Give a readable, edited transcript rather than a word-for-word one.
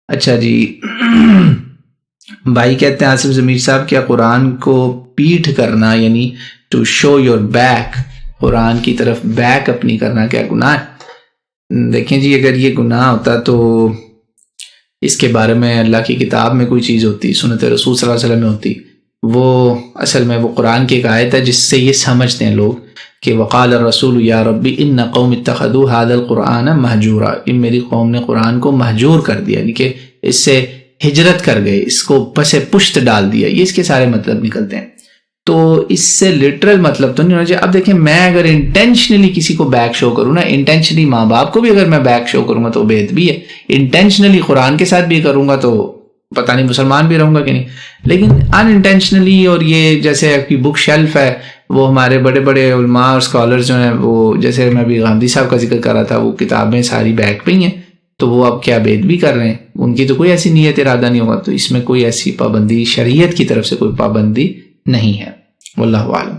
اچھا جی، بھائی کہتے ہیں آصف ضمیر صاحب، کیا قرآن کو پیٹھ کرنا یعنی ٹو شو یور بیک، قرآن کی طرف بیک اپنی کرنا کیا گناہ ہے؟ دیکھیں جی، اگر یہ گناہ ہوتا تو اس کے بارے میں اللہ کی کتاب میں کوئی چیز ہوتی، سنت رسول صلی اللہ علیہ وسلم میں ہوتی. وہ اصل میں وہ قرآن کی ایک آیت ہے جس سے یہ سمجھتے ہیں لوگ کہ وقال الرسول یا ربی ان قوم اتخذوا هذا القرآن مہجورا، ان میری قوم نے قرآن کو مہجور کر دیا، یعنی کہ اس سے ہجرت کر گئے، اس کو پس پشت ڈال دیا. یہ اس کے سارے مطلب نکلتے ہیں. تو اس سے لٹرل مطلب تو نہیں ہونا چاہیے. اب دیکھیں، میں اگر انٹینشنلی کسی کو بیک شو کروں نا، انٹینشنلی ماں باپ کو بھی اگر میں بیک شو کروں گا تو بے ادبی ہے، انٹینشنلی قرآن کے ساتھ بھی کروں گا تو پتہ نہیں مسلمان بھی رہوں گا کہ نہیں. لیکن ان انٹینشنلی، اور یہ جیسے آپ کی بک شیلف ہے، وہ ہمارے بڑے بڑے علماء اور اسکالرز جو ہیں، وہ جیسے میں ابھی غامدی صاحب کا ذکر کر رہا تھا، وہ کتابیں ساری بیک پہ ہی ہیں، تو وہ اب کیا بے ادبی کر رہے ہیں؟ ان کی تو کوئی ایسی نیت ارادہ نہیں ہوگا. تو اس میں کوئی ایسی پابندی شریعت کی طرف سے کوئی پابندی نہیں ہے. واللہ اعلم.